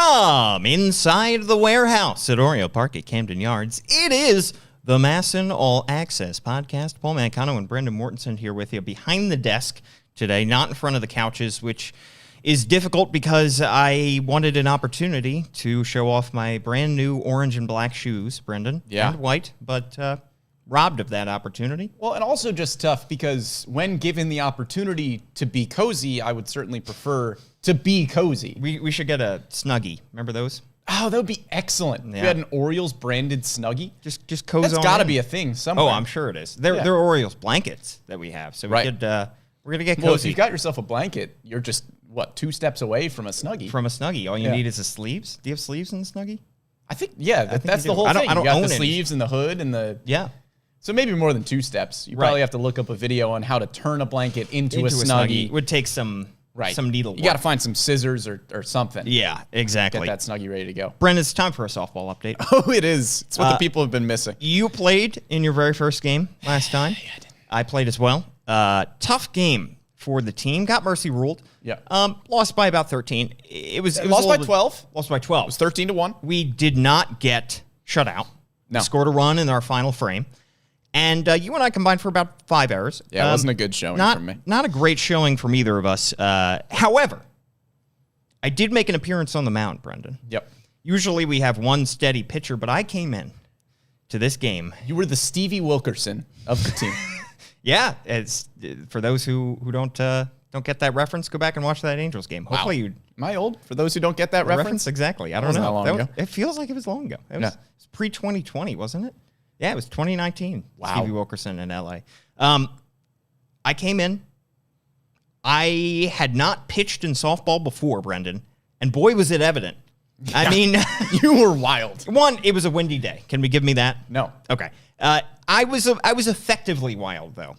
From inside the warehouse at Oriole Park at Camden Yards, it is the MASN All Access Podcast. Paul Mancano and Brendan Mortensen here with you behind the desk today, not in front of the couches, which is difficult because I wanted an opportunity to show off my brand new orange and black shoes, Brendan, and white, but robbed of that opportunity. Well, and also just tough because when given the opportunity to be cozy, I would certainly prefer to be cozy. We should get a Snuggie. Remember those? Oh, that would be excellent. Yeah. We had an Orioles branded Snuggie. Just cozy. That's got to be a thing somewhere. Oh, I'm sure it is. They're Orioles blankets that we have, so we could we're gonna get cozy. Well, if you've got yourself a blanket, you're just 2 steps away from a Snuggie. From a Snuggie, all you need is the sleeves. Do you have sleeves in the Snuggie? I think that's the whole thing. I don't own the sleeves and the hood and the So maybe more than 2 steps. You probably have to look up a video on how to turn a blanket into a Snuggie. It would take some needle work. You got to find some scissors or something. Yeah, exactly. Get that Snuggie ready to go. Brendan, it's time for a softball update. Oh, it is. It's what the people have been missing. You played in your very first game last time. Yeah, I did. I played as well. Tough game for the team. Got mercy ruled. Yeah. Lost by about 13. It was lost by 12. Lost by 12. It was 13-1. We did not get shut out. No. We scored a run in our final frame. And you and I combined for about 5 errors. Yeah, it wasn't a good showing from me. Not a great showing from either of us. However, I did make an appearance on the mound, Brendan. Yep. Usually we have one steady pitcher, but I came in to this game. You were the Stevie Wilkerson of the team. Yeah, it's for those who don't get that reference, go back and watch that Angels game. Wow. Hopefully you. Am I old? For those who don't get that reference? Exactly. I don't know. That long ago. It feels like it was long ago. It was pre-2020, wasn't it? Yeah, it was 2019. Wow. Stevie Wilkerson in L.A. I came in. I had not pitched in softball before, Brendan, and boy, was it evident. Yeah. I mean, you were wild. One, it was a windy day. Can we give me that? No. Okay. I was effectively wild, though,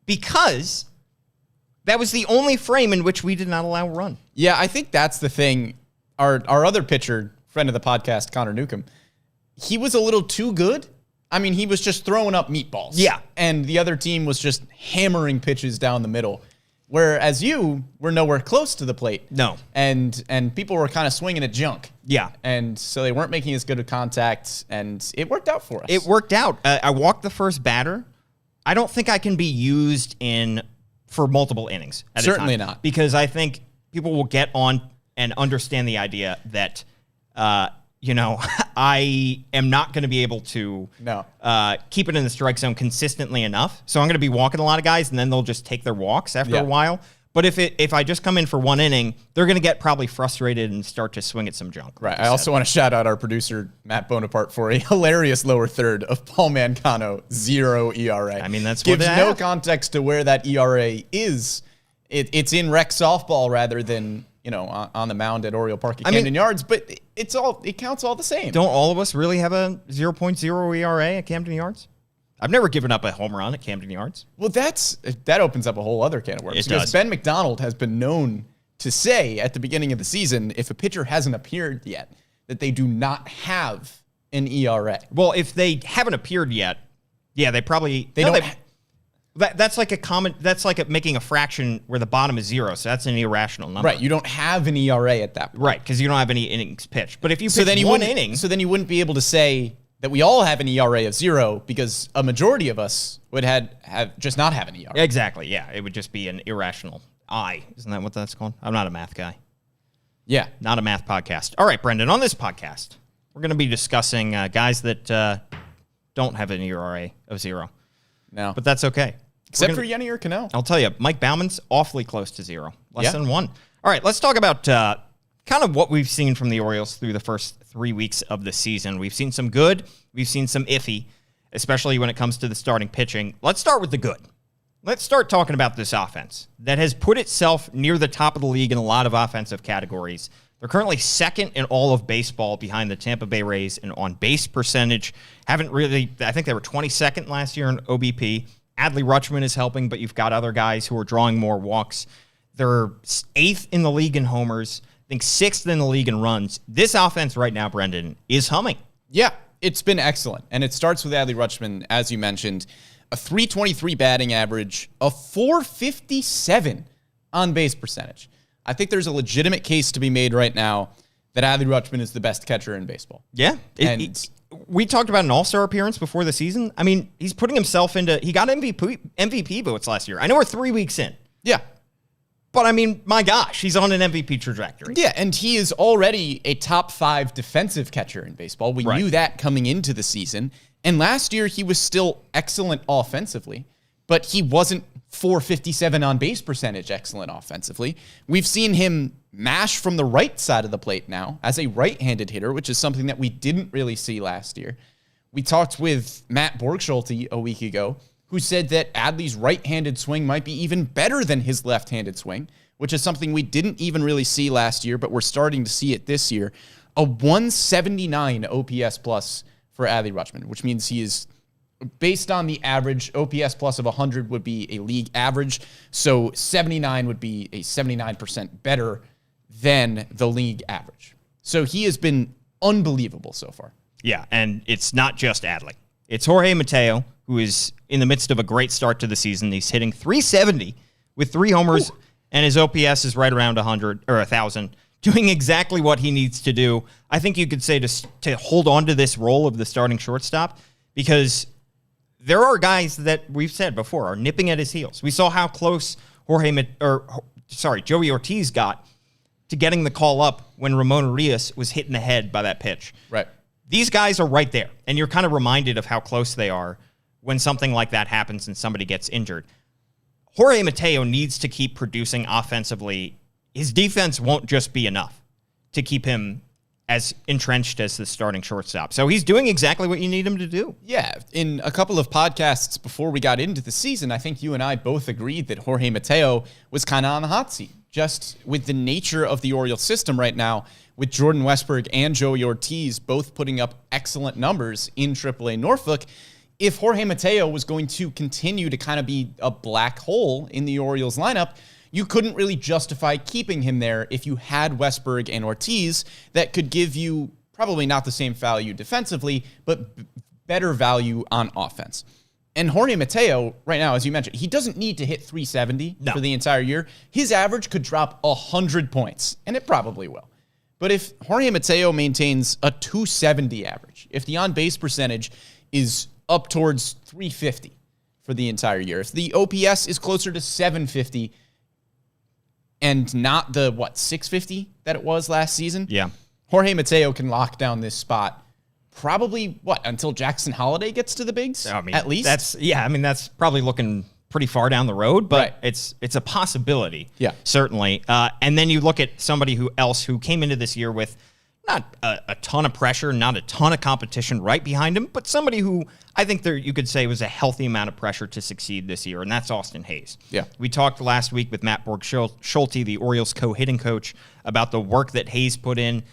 because that was the only frame in which we did not allow a run. Yeah, I think that's the thing. Our other pitcher, friend of the podcast, Connor Newcomb, he was a little too good. I mean, he was just throwing up meatballs. Yeah. And the other team was just hammering pitches down the middle. Whereas you were nowhere close to the plate. No. And people were kind of swinging at junk. Yeah. And so they weren't making as good a contact, and it worked out for us. It worked out. I walked the first batter. I don't think I can be used for multiple innings at Certainly a time. not. Because I think people will get on and understand the idea that I am not going to be able to keep it in the strike zone consistently enough. So I'm going to be walking a lot of guys, and then they'll just take their walks after a while. But if I just come in for one inning, they're going to get probably frustrated and start to swing at some junk. Right. I also want to shout out our producer, Matt Bonaparte, for a hilarious lower third of Paul Mancano, 0 ERA. I mean, that's gives no context to where that ERA is. It's in rec softball rather than on the mound at Oriole Park at Camden Yards, but it counts all the same. Don't all of us really have a 0.0 ERA at Camden Yards? I've never given up a home run at Camden Yards. Well, that opens up a whole other can of worms. It because does. Ben McDonald has been known to say at the beginning of the season, if a pitcher hasn't appeared yet, that they do not have an ERA. Well, if they haven't appeared yet, yeah, they probably don't. That's like making a fraction where the bottom is 0, so that's an irrational number. Right, you don't have an ERA at that point. Right, because you don't have any innings pitched. But if you pitch one inning... So then you wouldn't be able to say that we all have an ERA of 0 because a majority of us would have just not have an ERA. Exactly, yeah. It would just be an irrational I. Isn't that what that's called? I'm not a math guy. Yeah. Not a math podcast. All right, Brendan, on this podcast, we're going to be discussing guys that don't have an ERA of 0. No. But that's okay. Except for Yenny or Cano. I'll tell you, Mike Bauman's awfully close to 0. Less than 1. All right, let's talk about kind of what we've seen from the Orioles through the first 3 weeks of the season. We've seen some good. We've seen some iffy, especially when it comes to the starting pitching. Let's start with the good. Let's start talking about this offense that has put itself near the top of the league in a lot of offensive categories. They're currently second in all of baseball behind the Tampa Bay Rays in on-base percentage. I think they were 22nd last year in OBP. Adley Rutschman is helping, but you've got other guys who are drawing more walks. They're 8th in the league in homers. I think 6th in the league in runs. This offense right now, Brendan, is humming. Yeah, it's been excellent. And it starts with Adley Rutschman, as you mentioned. A .323 batting average, a .457 on-base percentage. I think there's a legitimate case to be made right now that Adley Rutschman is the best catcher in baseball. Yeah. We talked about an all-star appearance before the season. I mean, he's putting himself he got MVP votes last year. I know we're 3 weeks in. Yeah. But I mean, my gosh, he's on an MVP trajectory. Yeah, and he is already a top 5 defensive catcher in baseball. We knew that coming into the season. And last year, he was still excellent offensively, but he wasn't .457 on base percentage excellent offensively. We've seen him mash from the right side of the plate now as a right-handed hitter, which is something that we didn't really see last year. We talked with Matt Borgschulte a week ago, who said that Adley's right-handed swing might be even better than his left-handed swing, which is something we didn't even really see last year, but we're starting to see it this year. A 179 OPS plus for Adley Rutschman, which means he is, based on the average, OPS plus of 100 would be a league average, so 79 would be a 79% better than the league average. So he has been unbelievable so far. Yeah, and it's not just Adley. It's Jorge Mateo, who is in the midst of a great start to the season. He's hitting .370 with 3 homers, and his OPS is right around 100 or 1,000, doing exactly what he needs to do. I think you could say to hold on to this role of the starting shortstop, because there are guys that we've said before are nipping at his heels. We saw how close Joey Ortiz got to getting the call up when Ramon Urias was hit in the head by that pitch. Right. These guys are right there, and you're kind of reminded of how close they are when something like that happens and somebody gets injured. Jorge Mateo needs to keep producing offensively. His defense won't just be enough to keep him as entrenched as the starting shortstop. So he's doing exactly what you need him to do. Yeah. In a couple of podcasts before we got into the season, I think you and I both agreed that Jorge Mateo was kind of on the hot seat. Just with the nature of the Orioles system right now, with Jordan Westburg and Joey Ortiz both putting up excellent numbers in AAA Norfolk, if Jorge Mateo was going to continue to kind of be a black hole in the Orioles lineup, you couldn't really justify keeping him there if you had Westburg and Ortiz that could give you probably not the same value defensively, but better value on offense. And Jorge Mateo, right now, as you mentioned, he doesn't need to hit .370 for the entire year. His average could drop 100 points, and it probably will. But if Jorge Mateo maintains a .270 average, if the on-base percentage is up towards .350 for the entire year, if the OPS is closer to .750 and not the, .650 that it was last season, Jorge Mateo can lock down this spot probably, until Jackson Holiday gets to the bigs, at least? That's probably looking pretty far down the road, but it's a possibility, certainly. And then you look at somebody who came into this year with not a ton of pressure, not a ton of competition right behind him, but somebody who I think you could say was a healthy amount of pressure to succeed this year, and that's Austin Hayes. Yeah. We talked last week with Matt Borgschulte, the Orioles co-hitting coach, about the work that Hayes put into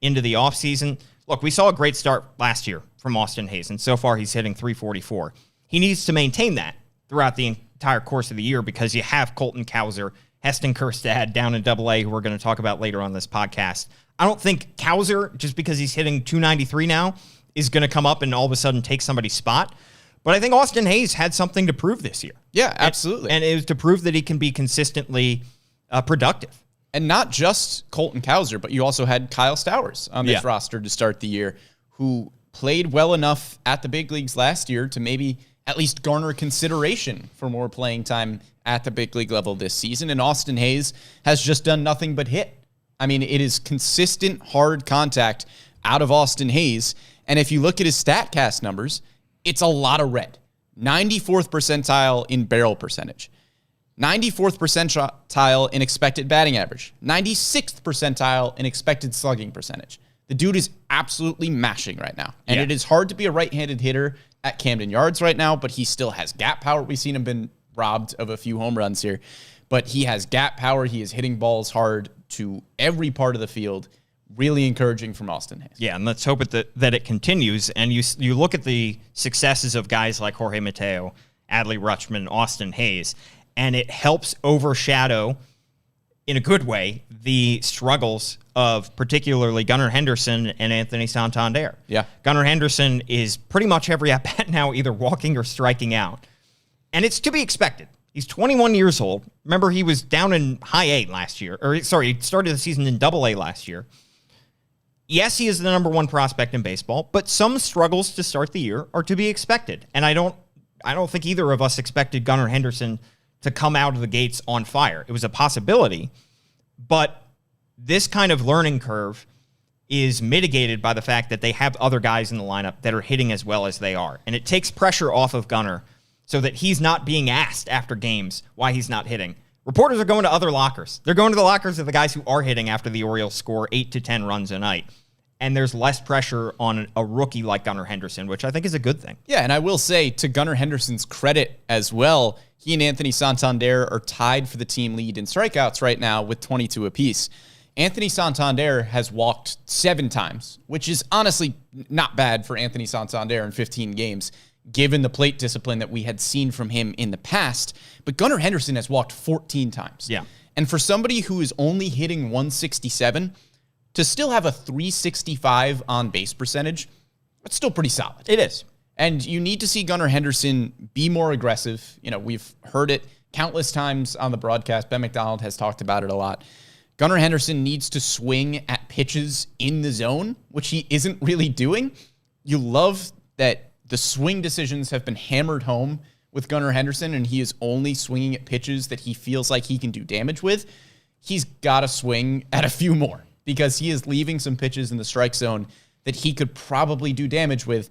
the offseason. Look, we saw a great start last year from Austin Hayes, and so far he's hitting .344. He needs to maintain that throughout the entire course of the year because you have Colton Cowser, Hesston Kjerstad down in AA, who we're going to talk about later on this podcast. I don't think Cowser, just because he's hitting .293 now, is going to come up and all of a sudden take somebody's spot. But I think Austin Hayes had something to prove this year. Yeah, absolutely. And it was to prove that he can be consistently productive. And not just Colton Cowser, but you also had Kyle Stowers on this roster to start the year, who played well enough at the big leagues last year to maybe at least garner consideration for more playing time at the big league level this season. And Austin Hayes has just done nothing but hit. I mean, it is consistent hard contact out of Austin Hayes. And if you look at his StatCast numbers, it's a lot of red. 94th percentile in barrel percentage. 94th percentile in expected batting average. 96th percentile in expected slugging percentage. The dude is absolutely mashing right now. And it is hard to be a right-handed hitter at Camden Yards right now, but he still has gap power. We've seen him been robbed of a few home runs here. But he has gap power. He is hitting balls hard to every part of the field. Really encouraging from Austin Hayes. Yeah, and let's hope that it continues. And you look at the successes of guys like Jorge Mateo, Adley Rutschman, Austin Hayes, and it helps overshadow, in a good way, the struggles of particularly Gunnar Henderson and Anthony Santander. Yeah. Gunnar Henderson is pretty much every at-bat now either walking or striking out. And it's to be expected He's 21 years old. Remember, he was down in high A last year. He started the season in double A last year. Yes, he is the number one prospect in baseball, but some struggles to start the year are to be expected. And I don't think either of us expected Gunnar Henderson to come out of the gates on fire. It was a possibility, but this kind of learning curve is mitigated by the fact that they have other guys in the lineup that are hitting as well as they are. And it takes pressure off of Gunnar so that he's not being asked after games why he's not hitting. Reporters are going to other lockers. They're going to the lockers of the guys who are hitting after the Orioles score 8 to 10 runs a night. And there's less pressure on a rookie like Gunnar Henderson, which I think is a good thing. Yeah, and I will say, to Gunnar Henderson's credit as well, he and Anthony Santander are tied for the team lead in strikeouts right now with 22 apiece. Anthony Santander has walked 7 times, which is honestly not bad for Anthony Santander in 15 games, given the plate discipline that we had seen from him in the past. But Gunnar Henderson has walked 14 times. Yeah. And for somebody who is only hitting 167, to still have a 365 on base percentage, that's still pretty solid. It is. And you need to see Gunnar Henderson be more aggressive. You know, we've heard it countless times on the broadcast. Ben McDonald has talked about it a lot. Gunnar Henderson needs to swing at pitches in the zone, which he isn't really doing. You love that the swing decisions have been hammered home with Gunnar Henderson, and he is only swinging at pitches that he feels like he can do damage with. He's got to swing at a few more because he is leaving some pitches in the strike zone that he could probably do damage with.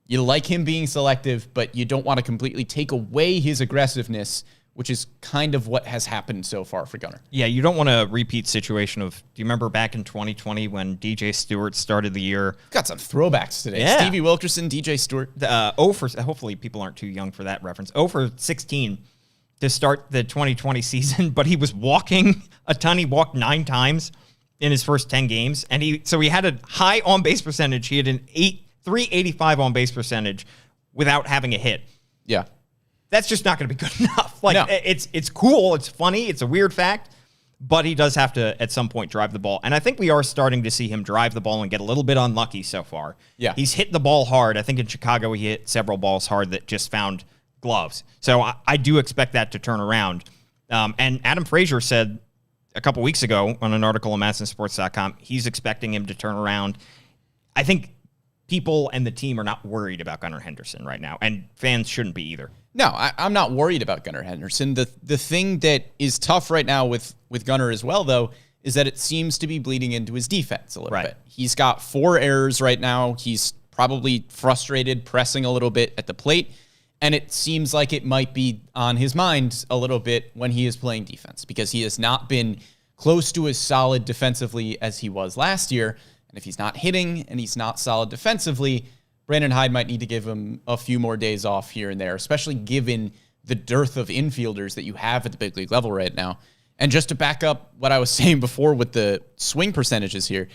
You like him being selective, but you don't want to completely take away his aggressiveness, which is kind of what has happened so far for Gunnar. Yeah, you don't want a repeat situation of, do you remember back in 2020 when DJ Stewart started the year? Got some throwbacks today. Yeah. Stevie Wilkerson, DJ Stewart. Hopefully people aren't too young for that reference. 0 for 16 to start the 2020 season, but he was walking a ton. He walked 9 times in his first 10 games. And he had a high on-base percentage. He had an 385 on-base percentage without having a hit. Yeah. That's just not going to be good enough. Like, no. It's cool. It's funny. It's a weird fact. But he does have to, at some point, drive the ball. And I think we are starting to see him drive the ball and get a little bit unlucky so far. Yeah. He's hit the ball hard. I think in Chicago he hit several balls hard that just found gloves. So I do expect that to turn around. And Adam Frazier said a couple weeks ago on an article on MASNsports.com, he's expecting him to turn around. I think people and the team are not worried about Gunnar Henderson right now, and fans shouldn't be either. No, I'm not worried about Gunnar Henderson. The thing that is tough right now with Gunnar as well, though, is that it seems to be bleeding into his defense a little bit. He's got 4 errors right now. He's probably frustrated, pressing a little bit at the plate, and it seems like it might be on his mind a little bit when he is playing defense, because he has not been close to as solid defensively as he was last year. And if he's not hitting and he's not solid defensively, Brandon Hyde might need to give him a few more days off here and there, especially given the dearth of infielders that you have at the big league level right now. And just to back up what I was saying before with the swing percentages here,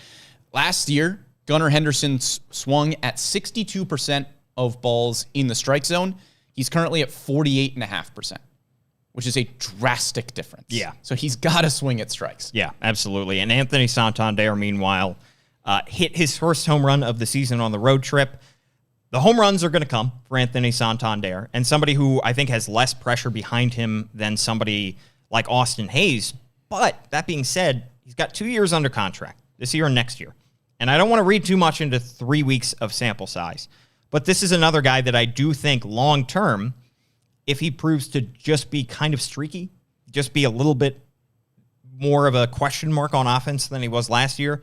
last year, Gunnar Henderson swung at 62% of balls in the strike zone. He's currently at 48.5%, which is a drastic difference. Yeah. So he's got to swing at strikes. Yeah, absolutely. And Anthony Santander, meanwhile, hit his first home run of the season on the road trip. The home runs are going to come for Anthony Santander, and somebody who I think has less pressure behind him than somebody like Austin Hayes. But that being said, he's got 2 years under contract, this year and next year. And I don't want to read too much into 3 weeks of sample size. But this is another guy that I do think long-term, if he proves to just be kind of streaky, just be a little bit more of a question mark on offense than he was last year,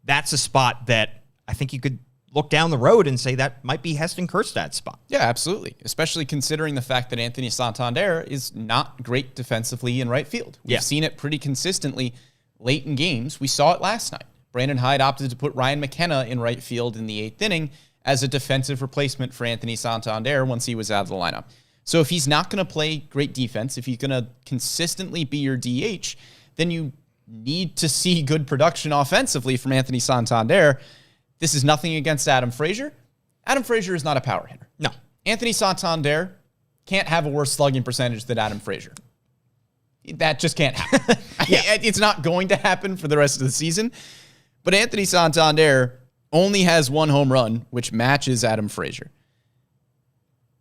that's a spot that I think you could look down the road and say that might be Heston Kjerstad's spot. Yeah, absolutely. Especially considering the fact that Anthony Santander is not great defensively in right field. We've seen it pretty consistently late in games. We saw it last night. Brandon Hyde opted to put Ryan McKenna in right field in the 8th inning as a defensive replacement for Anthony Santander once he was out of the lineup. So if he's not going to play great defense, if he's going to consistently be your DH, then you need to see good production offensively from Anthony Santander. This is nothing against Adam Frazier. Adam Frazier is not a power hitter. No. Anthony Santander can't have a worse slugging percentage than Adam Frazier. That just can't happen. It's not going to happen for the rest of the season. But Anthony Santander only has 1 home run, which matches Adam Frazier.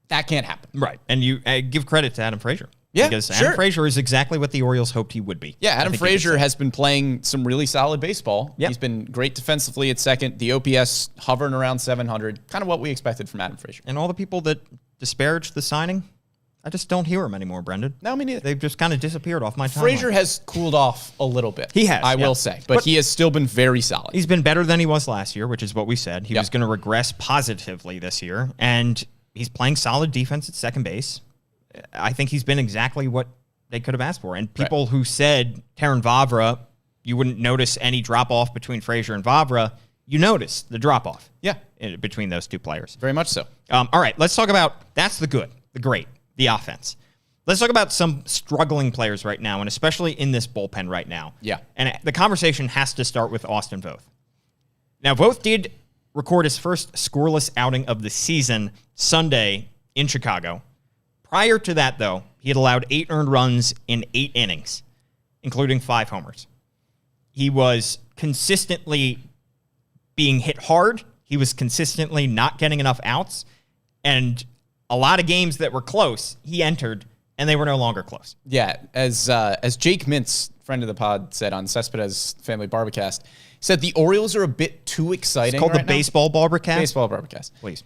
That can't happen. Right. And you give credit to Adam Frazier. Yeah, because sure. Adam Frazier is exactly what the Orioles hoped he would be. Yeah, Adam Frazier has been playing some really solid baseball. Yep. He's been great defensively at second. The OPS hovering around 700, kind of what we expected from Adam Frazier. And all the people that disparaged the signing, I just don't hear them anymore, Brendan. No, me neither. They've just kind of disappeared off my timeline. Frazier has cooled off a little bit. He has, I will say. But he has still been very solid. He's been better than he was last year, which is what we said. He Yep. was going to regress positively this year, and he's playing solid defense at second base. I think he's been exactly what they could have asked for. And people who said Terran Vavra, you wouldn't notice any drop-off between Frazier and Vavra, you notice the drop-off between those two players. Very much so. All right, let's talk about, that's the good, the great, the offense. Let's talk about some struggling players right now, and especially in this bullpen right now. Yeah. And the conversation has to start with Austin Voth. Now, Voth did record his first scoreless outing of the season Sunday in Chicago. Prior to that, though, he had allowed 8 earned runs in 8 innings, including 5 homers. He was consistently being hit hard. He was consistently not getting enough outs. And a lot of games that were close, he entered, and they were no longer close. Yeah, as Jake Mintz, friend of the pod, said on Cespedes Family Barbercast, said the Orioles are a bit too exciting. It's called right the now. Baseball Barbercast? Baseball Barbercast. Please.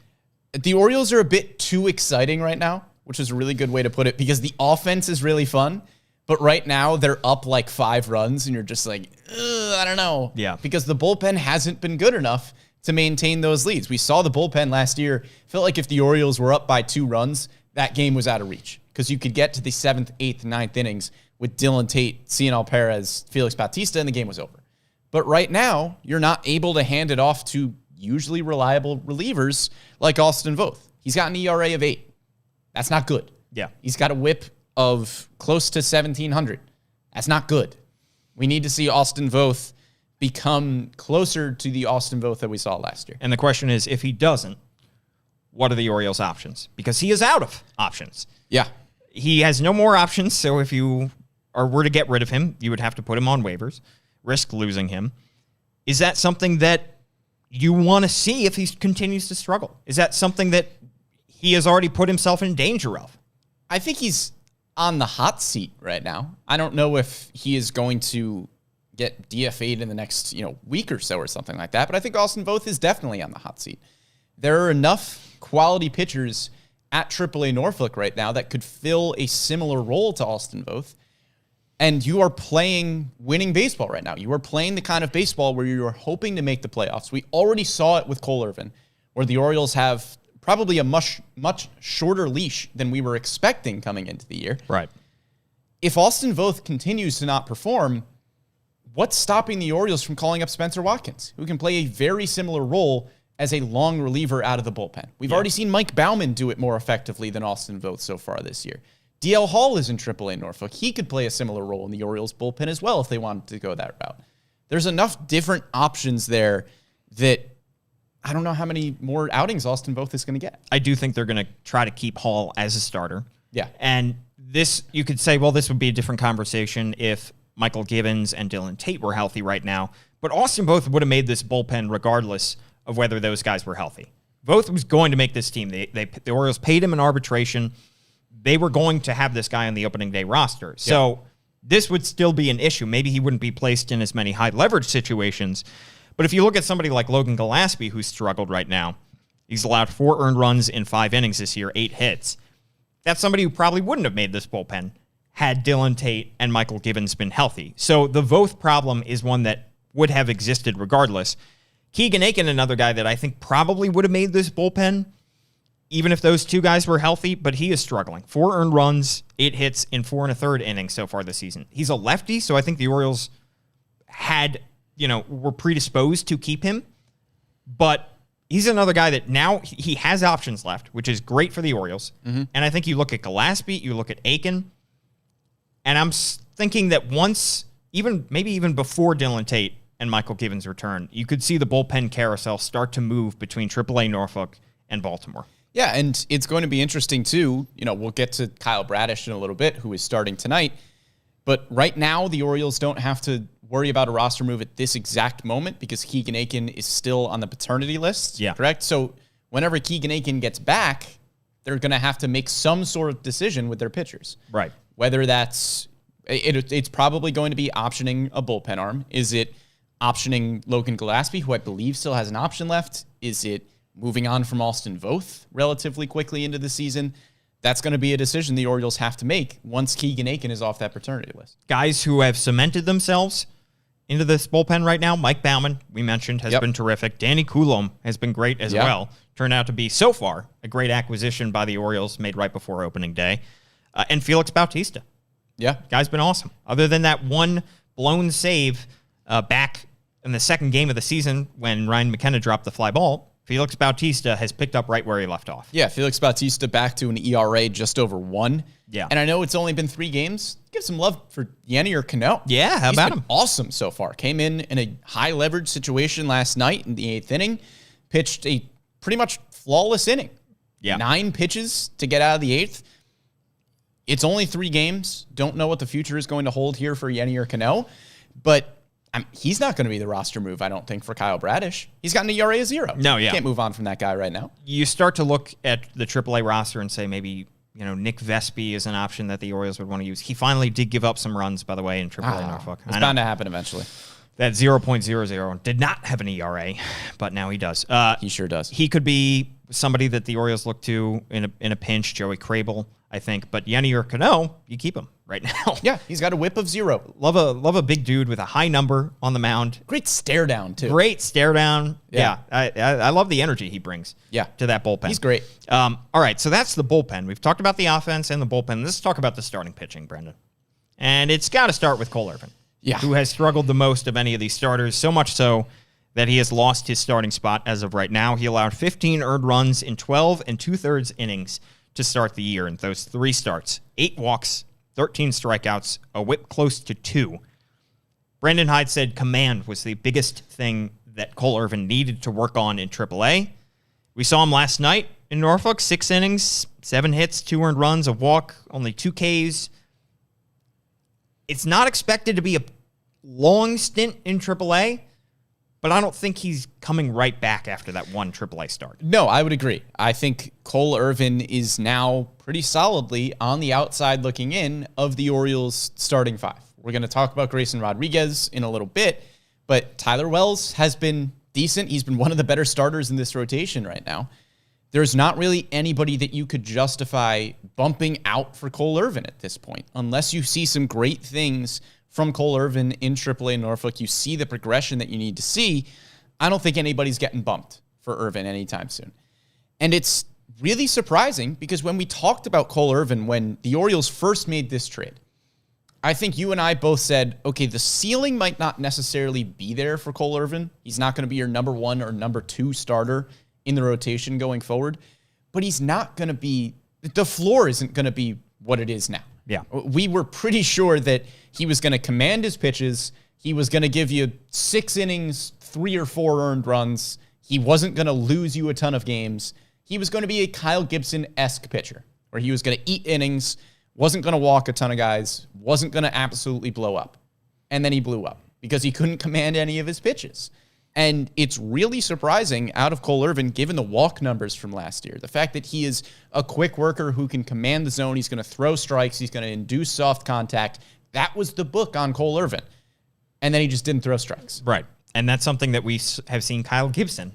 The Orioles are a bit too exciting right now, which is a really good way to put it, because the offense is really fun, but right now they're up like 5 runs, and you're just like, I don't know. Yeah. Because the bullpen hasn't been good enough to maintain those leads. We saw the bullpen last year. Felt like if the Orioles were up by 2 runs, that game was out of reach, because you could get to the 7th, 8th, 9th innings with Dylan Tate, Cesar Perez, Felix Bautista, and the game was over. But right now, you're not able to hand it off to usually reliable relievers like Austin Voth. He's got an ERA of 8. That's not good. Yeah. He's got a whip of close to 1,700. That's not good. We need to see Austin Voth become closer to the Austin Voth that we saw last year. And the question is, if he doesn't, what are the Orioles' options? Because he is out of options. Yeah. He has no more options, so if you were to get rid of him, you would have to put him on waivers, risk losing him. Is that something that you want to see if he continues to struggle? Is that something that he has already put himself in danger of? I think he's on the hot seat right now. I don't know if he is going to get DFA'd in the next, week or so or something like that, but I think Austin Voth is definitely on the hot seat. There are enough quality pitchers at AAA Norfolk right now that could fill a similar role to Austin Voth. And you are playing winning baseball right now. You are playing the kind of baseball where you are hoping to make the playoffs. We already saw it with Cole Irvin, where the Orioles have probably a much shorter leash than we were expecting coming into the year. Right. If Austin Voth continues to not perform, what's stopping the Orioles from calling up Spencer Watkins, who can play a very similar role as a long reliever out of the bullpen? We've already seen Mike Baumann do it more effectively than Austin Voth so far this year. DL Hall is in AAA Norfolk. He could play a similar role in the Orioles bullpen as well if they wanted to go that route. There's enough different options there that I don't know how many more outings Austin Voth is going to get. I do think they're going to try to keep Hall as a starter. Yeah. And this, you could say, well, this would be a different conversation if Michael Gibbons and Dylan Tate were healthy right now. But Austin Voth would have made this bullpen regardless of whether those guys were healthy. Voth was going to make this team. The Orioles paid him in arbitration. They were going to have this guy on the opening day roster. So this would still be an issue. Maybe he wouldn't be placed in as many high leverage situations. But if you look at somebody like Logan Gillespie, who's struggled right now, he's allowed 4 earned runs in 5 innings this year, 8 hits. That's somebody who probably wouldn't have made this bullpen had Dylan Tate and Michael Gibbons been healthy. So the Voth problem is one that would have existed regardless. Keegan Aiken, another guy that I think probably would have made this bullpen, even if those 2 guys were healthy, but he is struggling. 4 earned runs, 8 hits in 4 1/3 innings so far this season. He's a lefty, so I think the Orioles were predisposed to keep him. But he's another guy that now he has options left, which is great for the Orioles. Mm-hmm. And I think you look at Gillespie, you look at Aiken, and I'm thinking that maybe even before Dylan Tate and Michael Gibbons return, you could see the bullpen carousel start to move between AAA Norfolk and Baltimore. Yeah, and it's going to be interesting, too. We'll get to Kyle Bradish in a little bit, who is starting tonight. But right now, the Orioles don't have to worry about a roster move at this exact moment because Keegan Aiken is still on the paternity list, correct? So whenever Keegan Aiken gets back, they're going to have to make some sort of decision with their pitchers. Right. Whether that's, it's probably going to be optioning a bullpen arm. Is it optioning Logan Gillespie, who I believe still has an option left? Is it moving on from Austin Voth relatively quickly into the season? That's going to be a decision the Orioles have to make once Keegan Aiken is off that paternity list. Guys who have cemented themselves into this bullpen right now, Mike Baumann, we mentioned, has been terrific. Danny Coulombe has been great as well. Turned out to be, so far, a great acquisition by the Orioles made right before opening day. And Felix Bautista. Yeah. Guy's been awesome. Other than that one blown save back in the second game of the season when Ryan McKenna dropped the fly ball, Felix Bautista has picked up right where he left off. Yeah, Felix Bautista back to an ERA just over 1. Yeah. And I know it's only been 3 games. Give some love for Yennier Cano. Yeah, how about him? Awesome so far. Came in a high leverage situation last night in the 8th inning. Pitched a pretty much flawless inning. Yeah. 9 pitches to get out of the 8th. It's only 3 games. Don't know what the future is going to hold here for Yennier Cano. But he's not going to be the roster move, I don't think, for Kyle Bradish. He's got an ERA of 0. No, yeah. Can't move on from that guy right now. You start to look at the AAA roster and say maybe, Nick Vespi is an option that the Orioles would want to use. He finally did give up some runs, by the way, in AAA Norfolk. It's bound to happen eventually. That 0.00 did not have an ERA, but now he does. He sure does. He could be somebody that the Orioles look to in a pinch, Joey Crable, I think. But Yennier Cano, you keep him right now. Yeah, he's got a whip of 0. Love a big dude with a high number on the mound. Great stare down, too. Great stare down. Yeah. I love the energy he brings to that bullpen. He's great. All right, so that's the bullpen. We've talked about the offense and the bullpen. Let's talk about the starting pitching, Brendan. And it's got to start with Cole Irvin, who has struggled the most of any of these starters, so much so that he has lost his starting spot as of right now. He allowed 15 earned runs in 12 2/3 innings to start the year in those 3 starts. 8 walks, 13 strikeouts, a whip close to 2. Brandon Hyde said command was the biggest thing that Cole Irvin needed to work on in AAA. We saw him last night in Norfolk, 6 innings, 7 hits, 2 earned runs, a walk, only 2 Ks. It's not expected to be a long stint in AAA, but I don't think he's coming right back after that one AAA start. No, I would agree. I think Cole Irvin is now pretty solidly on the outside looking in of the Orioles starting 5. We're going to talk about Grayson Rodriguez in a little bit, but Tyler Wells has been decent. He's been one of the better starters in this rotation right now. There's not really anybody that you could justify bumping out for Cole Irvin at this point, unless you see some great things from Cole Irvin in AAA Norfolk. You see the progression that you need to see. I don't think anybody's getting bumped for Irvin anytime soon. And it's really surprising because when we talked about Cole Irvin, when the Orioles first made this trade, I think you and I both said, okay, the ceiling might not necessarily be there for Cole Irvin. He's not going to be your number 1 or number 2 starter in the rotation going forward, but he's not going to be, the floor isn't going to be what it is now. Yeah. We were pretty sure that he was going to command his pitches. He was going to give you 6 innings, 3 or 4 earned runs. He wasn't going to lose you a ton of games. He was going to be a Kyle Gibson-esque pitcher where he was going to eat innings, wasn't going to walk a ton of guys, wasn't going to absolutely blow up. And then he blew up because he couldn't command any of his pitches. And it's really surprising out of Cole Irvin, given the walk numbers from last year. The fact that he is a quick worker who can command the zone. He's going to throw strikes. He's going to induce soft contact. That was the book on Cole Irvin. And then he just didn't throw strikes. Right. And that's something that we have seen Kyle Gibson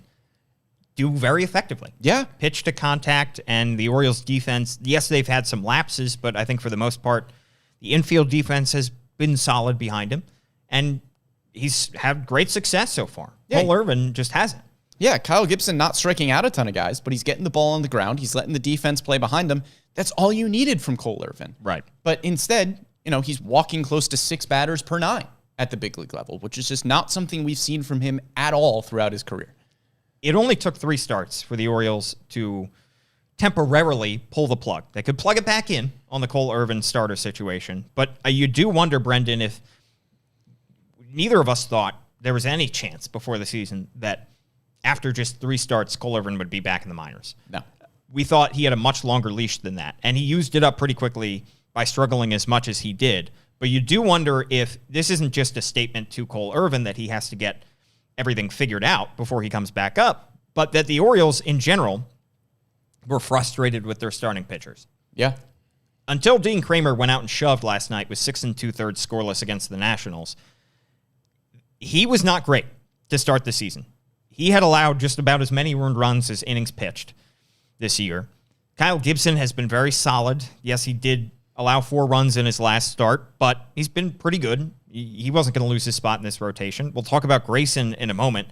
do very effectively. Yeah. Pitch to contact, and the Orioles defense, yes, they've had some lapses, but I think for the most part, the infield defense has been solid behind him. And he's had great success so far. Yeah. Cole Irvin just hasn't. Yeah, Kyle Gibson not striking out a ton of guys, but he's getting the ball on the ground. He's letting the defense play behind him. That's all you needed from Cole Irvin. Right. But instead, he's walking close to 6 batters per 9 at the big league level, which is just not something we've seen from him at all throughout his career. It only took 3 starts for the Orioles to temporarily pull the plug. They could plug it back in on the Cole Irvin starter situation. But you do wonder, Brendan, if neither of us thought there was any chance before the season that after just 3 starts, Cole Irvin would be back in the minors. No. We thought he had a much longer leash than that, and he used it up pretty quickly by struggling as much as he did. But you do wonder if this isn't just a statement to Cole Irvin that he has to get everything figured out before he comes back up, but that the Orioles in general were frustrated with their starting pitchers. Yeah. until Dean Kramer went out and shoved last night with 6 2/3 scoreless against the Nationals, he was not great to start the season. He had allowed just about as many earned runs as innings pitched this year. Kyle Gibson has been very solid. Yes, he did allow 4 runs in his last start, but he's been pretty good. He wasn't going to lose his spot in this rotation. We'll talk about Grayson in a moment.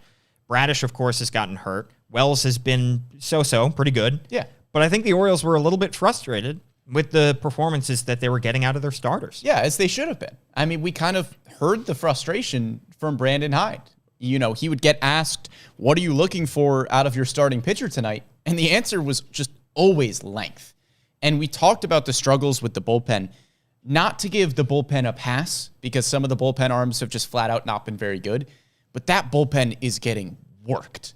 Bradish, of course, has gotten hurt. Wells has been so-so, pretty good. Yeah. But I think the Orioles were a little bit frustrated with the performances that they were getting out of their starters. Yeah, as they should have been. I mean, we kind of heard the frustration from Brandon Hyde. You know, he would get asked, what are you looking for out of your starting pitcher tonight? And the answer was just always length. And we talked about the struggles with the bullpen. Not to give the bullpen a pass, because some of the bullpen arms have just flat out not been very good, but that bullpen is getting worked.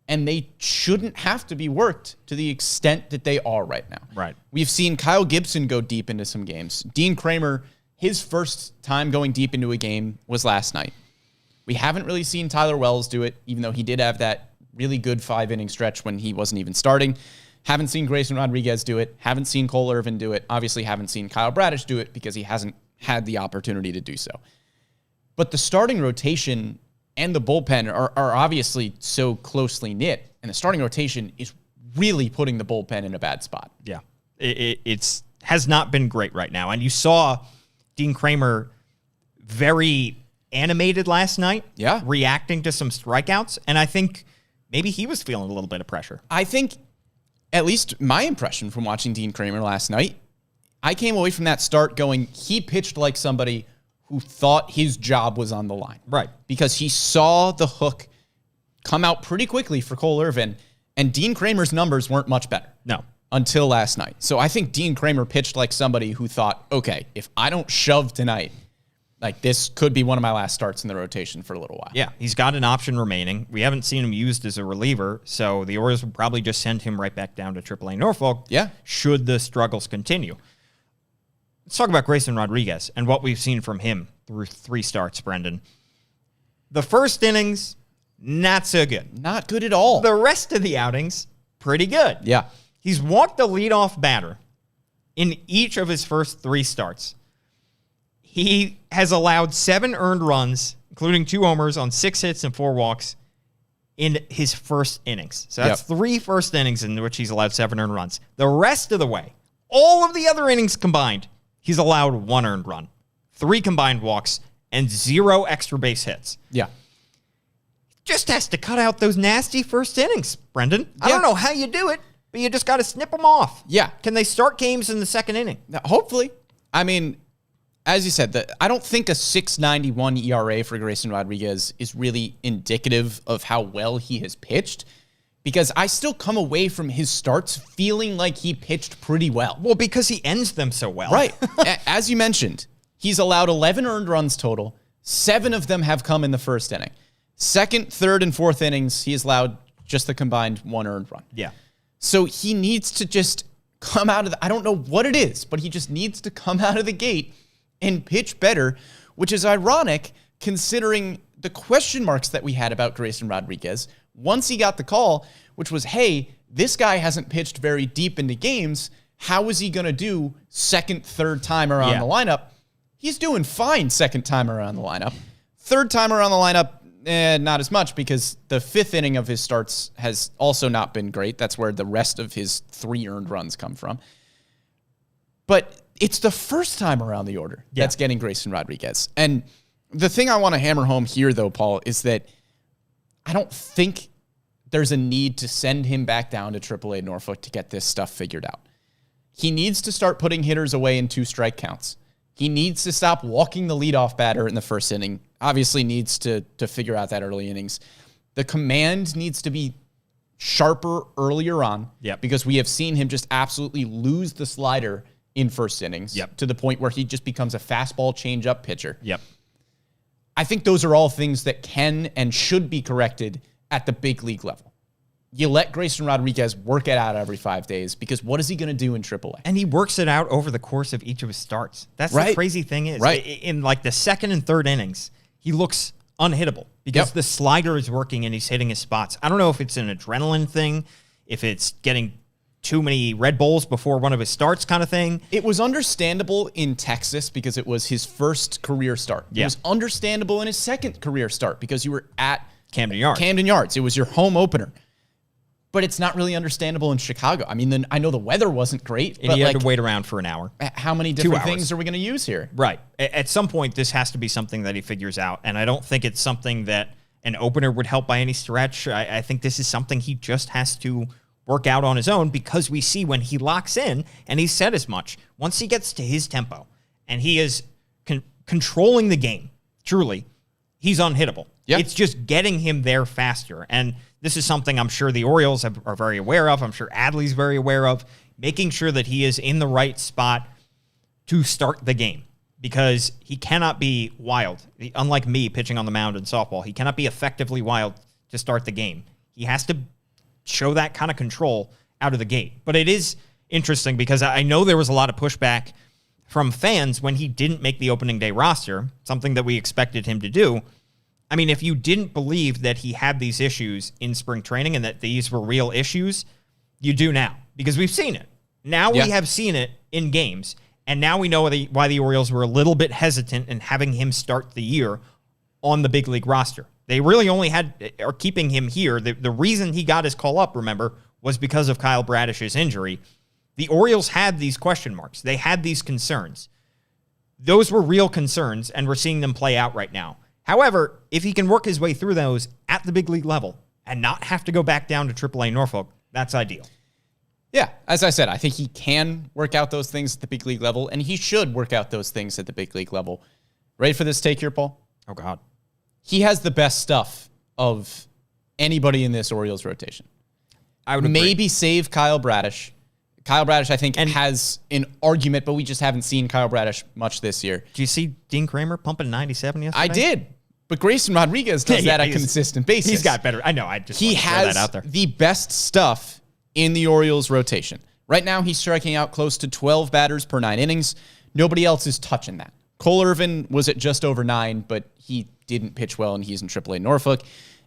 And they shouldn't have to be worked to the extent that they are right now. Right. We've seen Kyle Gibson go deep into some games. Dean Kramer, his first time going deep into a game was last night. We haven't really seen Tyler Wells do it, even though he did have that really good 5-inning stretch when he wasn't even starting. Haven't seen Grayson Rodriguez do it. Haven't seen Cole Irvin do it. Obviously haven't seen Kyle Bradish do it because he hasn't had the opportunity to do so. But the starting rotation and the bullpen are obviously so closely knit, and the starting rotation is really putting the bullpen in a bad spot. Yeah. It's has not been great right now. And you saw Dean Kramer very animated last night, reacting to some strikeouts. And I think maybe he was feeling a little bit of pressure. I think, at least my impression from watching Dean Kramer last night, I came away from that start going, he pitched like somebody who thought his job was on the line. Right. Because he saw the hook come out pretty quickly for Cole Irvin, and Dean Kramer's numbers weren't much better. No. Until last night. So I think Dean Kramer pitched like somebody who thought, okay, if I don't shove tonight, like this could be one of my last starts in the rotation for a little while. Yeah, he's got an option remaining. We haven't seen him used as a reliever, so the Orioles will probably just send him right back down to AAA Norfolk. Yeah. Should the struggles continue. Let's talk about Grayson Rodriguez and what we've seen from him through 3 starts, Brendan. The first innings, not so good. Not good at all. The rest of the outings, pretty good. Yeah. He's walked the leadoff batter in each of his first 3 starts. He has allowed 7 earned runs, including 2 homers on 6 hits and 4 walks in his first innings. So that's 3 first innings in which he's allowed 7 earned runs. The rest of the way, all of the other innings combined, he's allowed 1 earned run, 3 combined walks, and 0 extra base hits. Yeah. Just has to cut out those nasty first innings, Brendan. I don't know how you do it, but you just got to snip them off. Yeah. Can they start games in the second inning? Now, hopefully. I mean, as you said, I don't think a 6.91 ERA for Grayson Rodriguez is really indicative of how well he has pitched, because I still come away from his starts feeling like he pitched pretty well. Well, because he ends them so well. Right. As you mentioned, he's allowed 11 earned runs total. 7 of them have come in the first inning. Second, third, and fourth innings, he has allowed just the combined 1 earned run. Yeah. So he needs to just come out of I don't know what it is, but he just needs to come out of the gate and pitch better, which is ironic considering the question marks that we had about Grayson Rodriguez once he got the call, which was, hey, this guy hasn't pitched very deep into games. How is he going to do second, third time around the lineup? He's doing fine second time around the lineup. Third time around the lineup, not as much, because the 5th inning of his starts has also not been great. That's where the rest of his 3 earned runs come from. But it's the first time around the order that's getting Grayson Rodriguez. And the thing I want to hammer home here, though, Paul, is that I don't think there's a need to send him back down to AAA Norfolk to get this stuff figured out. He needs to start putting hitters away in 2 strike counts. He needs to stop walking the leadoff batter in the first inning. Obviously needs to figure out that early innings. The command needs to be sharper earlier on, because we have seen him just absolutely lose the slider in first innings to the point where he just becomes a fastball changeup pitcher. I think those are all things that can and should be corrected at the big league level. You let Grayson Rodriguez work it out every 5 days, because what is he going to do in AAA? And he works it out over the course of each of his starts. That's the crazy thing is. In like the second and third innings, he looks unhittable because the slider is working and he's hitting his spots. I don't know if it's an adrenaline thing, if it's getting too many Red Bulls before one of his starts kind of thing. It was understandable in Texas because it was his first career start. Yeah. It was understandable in his second career start because you were at Camden Yards. It was your home opener. But it's not really understandable in Chicago. I mean, I know the weather wasn't great. And you had to wait around for an hour. How many different things are we going to use here? Right. At some point, this has to be something that he figures out. And I don't think it's something that an opener would help by any stretch. I think this is something he just has to work out on his own, because we see when he locks in, and he said as much, once he gets to his tempo and he is controlling the game, truly, he's unhittable. Yep. It's just getting him there faster. And this is something I'm sure the Orioles are very aware of. I'm sure Adley's very aware of, making sure that he is in the right spot to start the game, because he cannot be wild. Unlike me pitching on the mound in softball, he cannot be effectively wild to start the game. He has to show that kind of control out of the gate. But it is interesting because I know there was a lot of pushback from fans when he didn't make the opening day roster, something that we expected him to do. I mean, if you didn't believe that he had these issues in spring training and that these were real issues, you do now, because we've seen it. Now we have seen it in games, and now we know why the Orioles were a little bit hesitant in having him start the year on the big league roster. They really only are keeping him here. The reason he got his call up, remember, was because of Kyle Bradish's injury. The Orioles had these question marks. They had these concerns. Those were real concerns, and we're seeing them play out right now. However, if he can work his way through those at the big league level and not have to go back down to AAA Norfolk, that's ideal. Yeah, as I said, I think he can work out those things at the big league level, and he should work out those things at the big league level. Ready for this take here, Paul? Oh, God. He has the best stuff of anybody in this Orioles rotation. I would agree. Maybe save Kyle Bradish. Kyle Bradish, I think, has an argument, but we just haven't seen Kyle Bradish much this year. Did you see Dean Kramer pumping 97 yesterday? I did. But Grayson Rodriguez does that on a consistent basis. He's got better. I know. He has that out there. The best stuff in the Orioles rotation. Right now, he's striking out close to 12 batters per 9 innings. Nobody else is touching that. Cole Irvin was at just over 9, but he didn't pitch well, and he's in AAA Norfolk.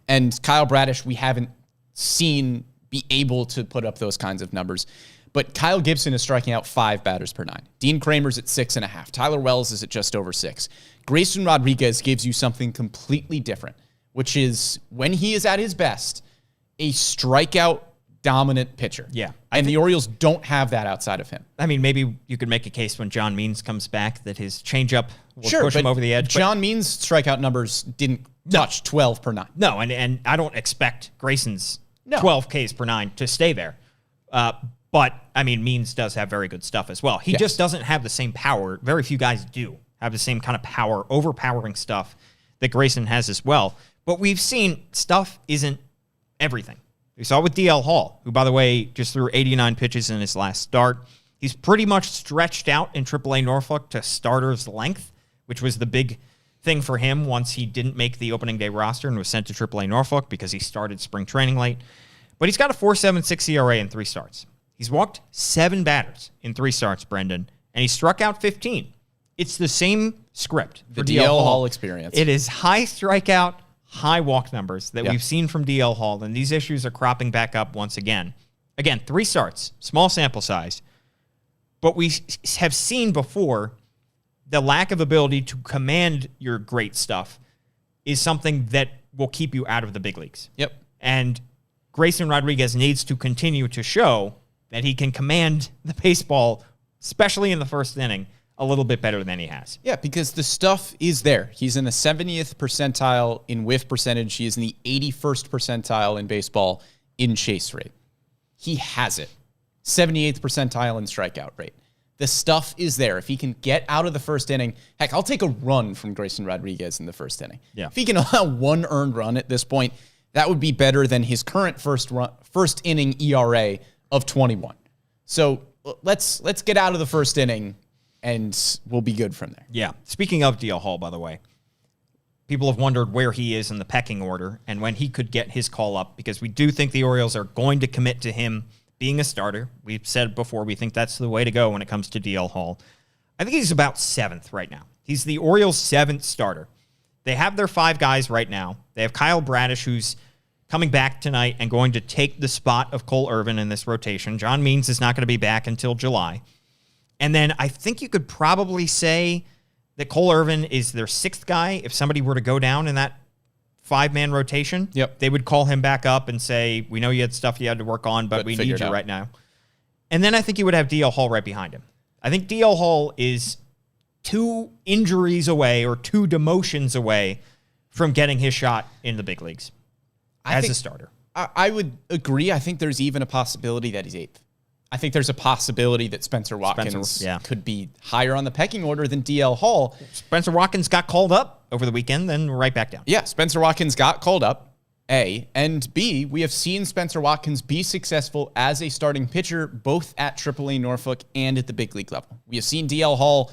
And Kyle Bradish, we haven't seen be able to put up those kinds of numbers. But Kyle Gibson is striking out 5 batters per 9. Dean Kramer's at 6.5. Tyler Wells is at just over 6. Grayson Rodriguez gives you something completely different, which is, when he is at his best, a strikeout dominant pitcher. Yeah. And the Orioles don't have that outside of him. I mean, maybe you could make a case when John Means comes back that his changeup will push him over the edge. John Means' strikeout numbers didn't touch 12 per 9. No, and I don't expect Grayson's 12 Ks per 9 to stay there. But, I mean, Means does have very good stuff as well. He just doesn't have the same power. Very few guys do have the same kind of power, overpowering stuff that Grayson has as well. But we've seen stuff isn't everything. We saw with DL Hall, who, by the way, just threw 89 pitches in his last start. He's pretty much stretched out in AAA Norfolk to starter's length, which was the big thing for him once he didn't make the opening day roster and was sent to AAA Norfolk because he started spring training late. But he's got a 4.76 ERA in 3 starts. He's walked 7 batters in 3 starts, Brendan, and he struck out 15. It's the same script for DL Hall experience. It is high strikeout, high walk numbers that we've seen from DL Hall, and these issues are cropping back up once again. Again, 3 starts, small sample size, but we have seen before the lack of ability to command your great stuff is something that will keep you out of the big leagues. Yep. And Grayson Rodriguez needs to continue to show that he can command the baseball, especially in the first inning, a little bit better than he has. Yeah, because the stuff is there. He's in the 70th percentile in whiff percentage. He is in the 81st percentile in baseball in chase rate. He has it. 78th percentile in strikeout rate. The stuff is there. If he can get out of the first inning, heck, I'll take a run from Grayson Rodriguez in the first inning. Yeah. If he can allow 1 earned run at this point, that would be better than his current first inning ERA of 21. So let's get out of the first inning, and we'll be good from there. Yeah. Speaking of DL Hall, by the way, people have wondered where he is in the pecking order and when he could get his call up, because we do think the Orioles are going to commit to him being a starter. We've said before, we think that's the way to go when it comes to DL Hall. I think he's about 7th right now. He's the Orioles' 7th starter. They have their 5 guys right now. They have Kyle Bradish, who's coming back tonight and going to take the spot of Cole Irvin in this rotation. John Means is not going to be back until July. And then I think you could probably say that Cole Irvin is their sixth guy. If somebody were to go down in that 5-man rotation, they would call him back up and say, we know you had stuff you had to work on, but we need you right now. And then I think you would have DL Hall right behind him. I think DL Hall is 2 injuries away or 2 demotions away from getting his shot in the big leagues as a starter. I would agree. I think there's even a possibility that he's 8th. I think there's a possibility that Spencer Watkins could be higher on the pecking order than DL Hall. Spencer Watkins got called up over the weekend, then right back down. Yeah, Spencer Watkins got called up, A. And B, we have seen Spencer Watkins be successful as a starting pitcher, both at AAA Norfolk and at the big league level. We have seen DL Hall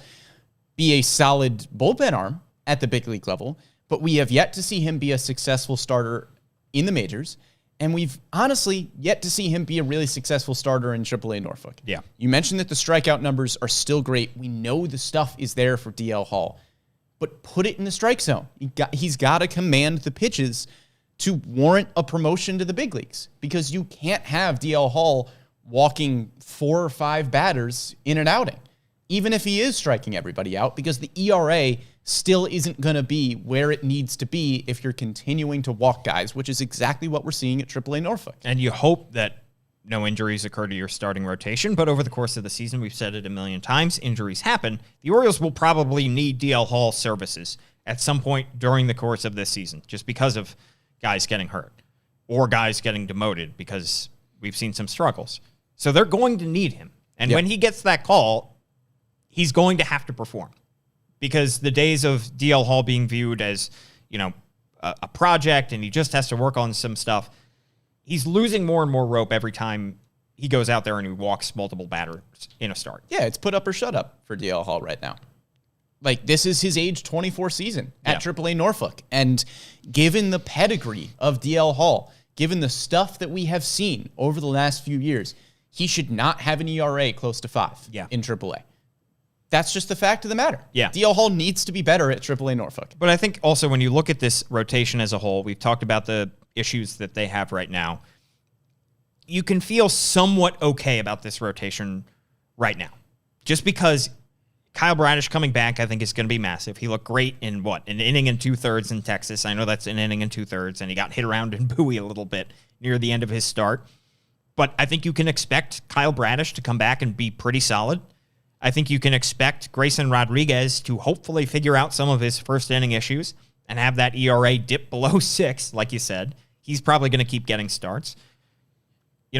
be a solid bullpen arm at the big league level, but we have yet to see him be a successful starter in the majors. And we've honestly yet to see him be a really successful starter in AAA Norfolk. Yeah. You mentioned that the strikeout numbers are still great. We know the stuff is there for DL Hall, but put it in the strike zone. He's got to command the pitches to warrant a promotion to the big leagues, because you can't have DL Hall walking 4 or 5 batters in an outing, even if he is striking everybody out, because the ERA still isn't going to be where it needs to be if you're continuing to walk guys, which is exactly what we're seeing at AAA Norfolk. And you hope that no injuries occur to your starting rotation, but over the course of the season, we've said it a million times, injuries happen. The Orioles will probably need DL Hall services at some point during the course of this season, just because of guys getting hurt or guys getting demoted, because we've seen some struggles. So they're going to need him. And when he gets that call, he's going to have to perform. Because the days of DL Hall being viewed as, a project and he just has to work on some stuff, he's losing more and more rope every time he goes out there and he walks multiple batters in a start. Yeah, it's put up or shut up for DL Hall right now. Like, this is his age 24 season at AAA Norfolk. And given the pedigree of DL Hall, given the stuff that we have seen over the last few years, he should not have an ERA close to 5 in AAA. That's just the fact of the matter. Yeah. DL Hall needs to be better at AAA Norfolk. But I think also when you look at this rotation as a whole, we've talked about the issues that they have right now. You can feel somewhat okay about this rotation right now. Just because Kyle Bradish coming back, I think, is going to be massive. He looked great in an inning and 2/3 in Texas. I know that's an inning and 2/3, and he got hit around in Bowie a little bit near the end of his start. But I think you can expect Kyle Bradish to come back and be pretty solid. I think you can expect Grayson Rodriguez to hopefully figure out some of his first inning issues and have that ERA dip below 6, like you said. He's probably going to keep getting starts.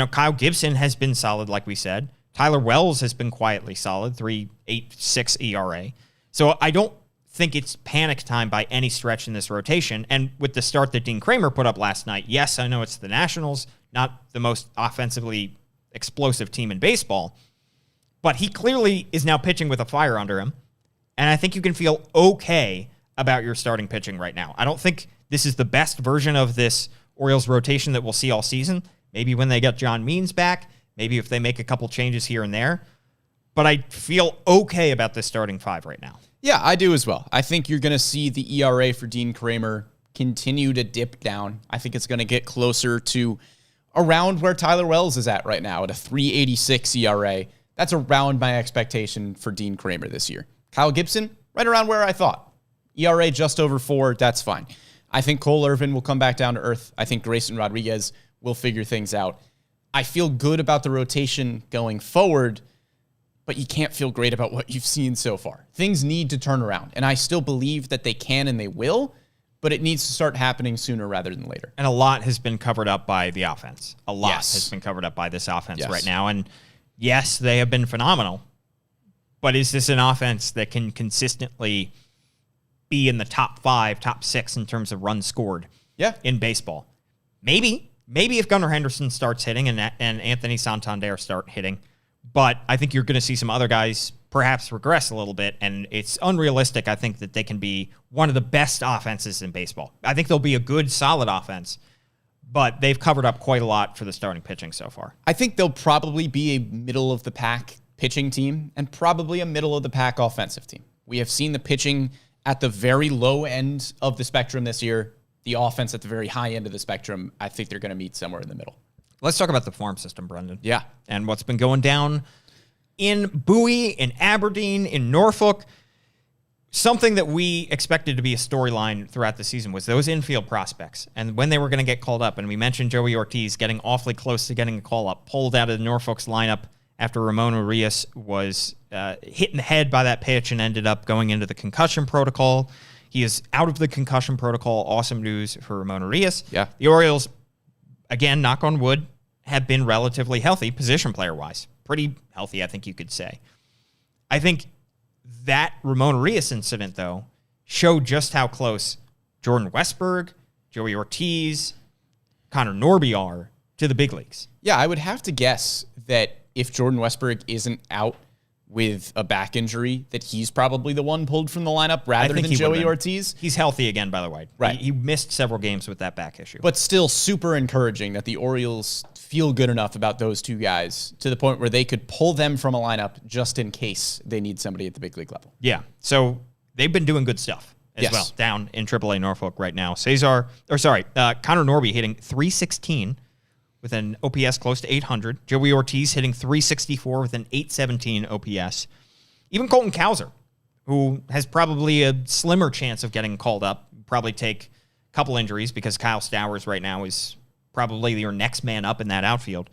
Kyle Gibson has been solid, like we said. Tyler Wells has been quietly solid, 3.86 ERA. So I don't think it's panic time by any stretch in this rotation. And with the start that Dean Kramer put up last night, yes, I know it's the Nationals, not the most offensively explosive team in baseball, but he clearly is now pitching with a fire under him. And I think you can feel okay about your starting pitching right now. I don't think this is the best version of this Orioles rotation that we'll see all season. Maybe when they get John Means back, maybe if they make a couple changes here and there. But I feel okay about this starting 5 right now. Yeah, I do as well. I think you're going to see the ERA for Dean Kramer continue to dip down. I think it's going to get closer to around where Tyler Wells is at right now at a 3.86 ERA. That's around my expectation for Dean Kramer this year. Kyle Gibson, right around where I thought. ERA just over 4, that's fine. I think Cole Irvin will come back down to earth. I think Grayson Rodriguez will figure things out. I feel good about the rotation going forward, but you can't feel great about what you've seen so far. Things need to turn around, and I still believe that they can and they will, but it needs to start happening sooner rather than later. And a lot has been covered up by the offense. A lot has been covered up by this offense right now, and yes, they have been phenomenal, but is this an offense that can consistently be in the top 5, top 6 in terms of runs scored in baseball? Maybe if Gunnar Henderson starts hitting and Anthony Santander start hitting, but I think you're going to see some other guys perhaps regress a little bit, and it's unrealistic, I think, that they can be one of the best offenses in baseball. I think they'll be a good, solid offense, but they've covered up quite a lot for the starting pitching so far. I think they'll probably be a middle-of-the-pack pitching team and probably a middle-of-the-pack offensive team. We have seen the pitching at the very low end of the spectrum this year the offense at the very high end of the spectrum, I think they're going to meet somewhere in the middle. Let's talk about the farm system, Brendan. Yeah. And what's been going down in Bowie, in Aberdeen, in Norfolk. Something that we expected to be a storyline throughout the season was those infield prospects. And when they were going to get called up, and we mentioned Joey Ortiz getting awfully close to getting a call up, pulled out of the Norfolk's lineup after Ramon Urias was hit in the head by that pitch and ended up going into the concussion protocol. He is out of the concussion protocol. Awesome news for Ramon Urias. Yeah. The Orioles, again, knock on wood, have been relatively healthy, position player-wise. Pretty healthy, I think you could say. I think that Ramon Urias incident, though, showed just how close Jordan Westberg, Joey Ortiz, Connor Norby are to the big leagues. Yeah, I would have to guess that if Jordan Westberg isn't out with a back injury, that he's probably the one pulled from the lineup rather than Joey Ortiz. He's healthy again, by the way. Right. He missed several games with that back issue. But still super encouraging that the Orioles feel good enough about those two guys to the point where they could pull them from a lineup just in case they need somebody at the big league level. Yeah. So they've been doing good stuff as well down in AAA Norfolk right now. Connor Norby hitting .316 with an OPS close to 800. Joey Ortiz hitting .364 with an .817 OPS. Even Colton Cowser, who has probably a slimmer chance of getting called up, probably take a couple injuries because Kyle Stowers right now is probably your next man up in that outfield.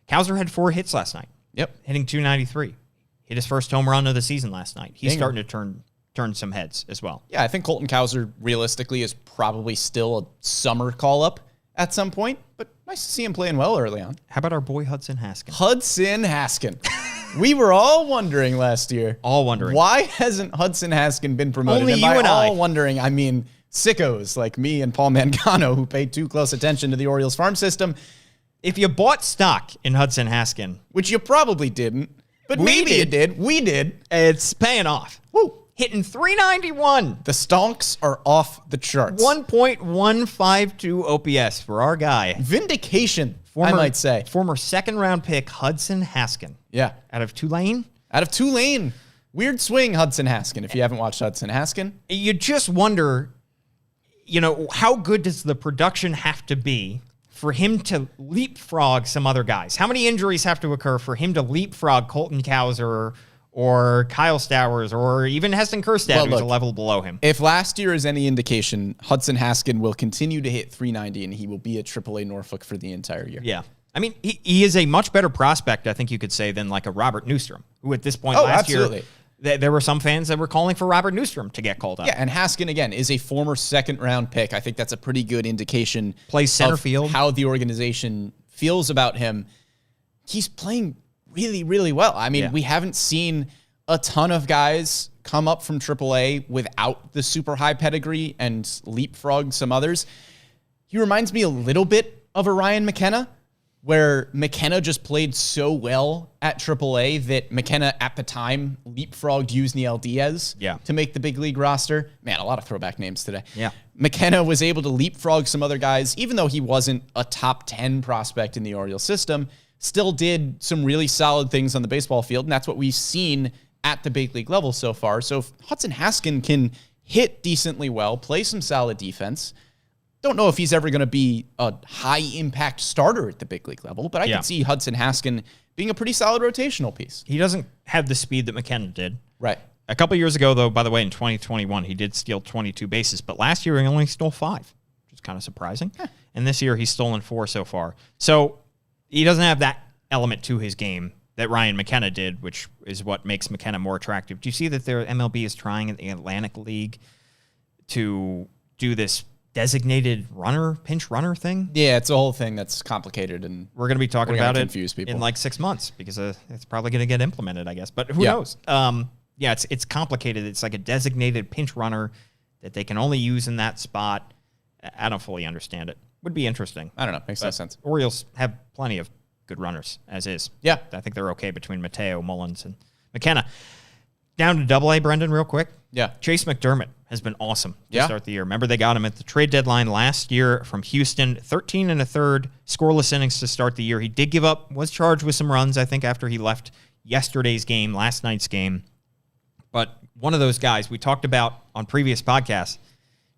Cowser had 4 hits last night. Yep. Hitting .293. Hit his first home run of the season last night. He's starting to turn some heads as well. Yeah, I think Colton Cowser realistically is probably still a summer call-up at some point, but nice to see him playing well early on. How about our boy Hudson Haskin? Hudson Haskin. We were all wondering last year. All wondering. Why hasn't Hudson Haskin been promoted? Only and you by and all I. wondering, I mean sickos like me and Paul Mangano who paid too close attention to the Orioles farm system. If you bought stock in Hudson Haskin, Which you probably didn't, but maybe you did. We did. it's paying off. Woo. Hitting .391. The stonks are off the charts. 1.152 OPS for our guy. Vindication, I might say. Former second-round pick Hudson Haskin. Yeah. Out of Tulane. Out of Tulane. Weird swing, Hudson Haskin, if you haven't watched Hudson Haskin. You just wonder, how good does the production have to be for him to leapfrog some other guys? How many injuries have to occur for him to leapfrog Colton Cowser or Kyle Stowers or even Heston Kjerstad, who's a level below him? If last year is any indication, Hudson Haskin will continue to hit .390 and he will be at AAA Norfolk for the entire year. Yeah. I mean, he is a much better prospect, I think you could say, than like a Robert Newstrom, who at this point last year, there were some fans that were calling for Robert Newstrom to get called up. Yeah, and Haskin, again, is a former second-round pick. I think that's a pretty good indication Plays center of field. How the organization feels about him. He's playing really, really well. I mean, we haven't seen a ton of guys come up from AAA without the super high pedigree and leapfrog some others. He reminds me a little bit of a Ryan McKenna, where McKenna just played so well at AAA that McKenna at the time leapfrogged Yusniel Diaz to make the big league roster. Man, a lot of throwback names today. Yeah. McKenna was able to leapfrog some other guys, even though he wasn't a top 10 prospect in the Orioles system, still did some really solid things on the baseball field, and that's what we've seen at the big league level so far. So if Hudson Haskin can hit decently well, play some solid defense, don't know if he's ever going to be a high-impact starter at the big league level, but I can see Hudson Haskin being a pretty solid rotational piece. He doesn't have the speed that McKenna did. Right. A couple years ago, though, by the way, in 2021, he did steal 22 bases, but last year he only stole 5, which is kind of surprising. And this year he's stolen 4 so far. So he doesn't have that element to his game that Ryan McKenna did, which is what makes McKenna more attractive. Do you see that their MLB is trying in the Atlantic League to do this designated pinch runner thing? Yeah, it's a whole thing that's complicated, and we're going to be talking about it people in like 6 months because it's probably going to get implemented, I guess. But who knows? It's complicated. It's like a designated pinch runner that they can only use in that spot. I don't fully understand it. Would be interesting. I don't know. Makes no sense. Orioles have plenty of good runners as is. Yeah. I think they're okay between Mateo, Mullins, and McKenna. Down to Double-A, Brendan, real quick. Yeah. Chase McDermott has been awesome to start the year. Remember, they got him at the trade deadline last year from Houston. 13 1/3 scoreless innings to start the year. He did give up, was charged with some runs, I think, after he left yesterday's game, last night's game. But one of those guys we talked about on previous podcasts,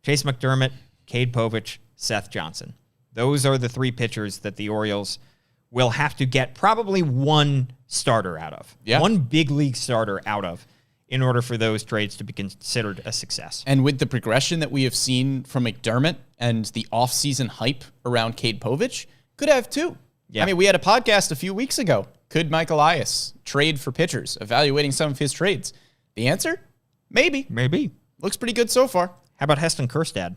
Chase McDermott, Cade Povich, Seth Johnson. Those are the three pitchers that the Orioles will have to get probably one starter out of. Yeah. One big league starter out of in order for those trades to be considered a success. And with the progression that we have seen from McDermott and the offseason hype around Cade Povich, could have two. Yeah. I mean, we had a podcast a few weeks ago. Could Mike Elias trade for pitchers, evaluating some of his trades? The answer? Maybe. Maybe. Looks pretty good so far. How about Heston Kjerstad?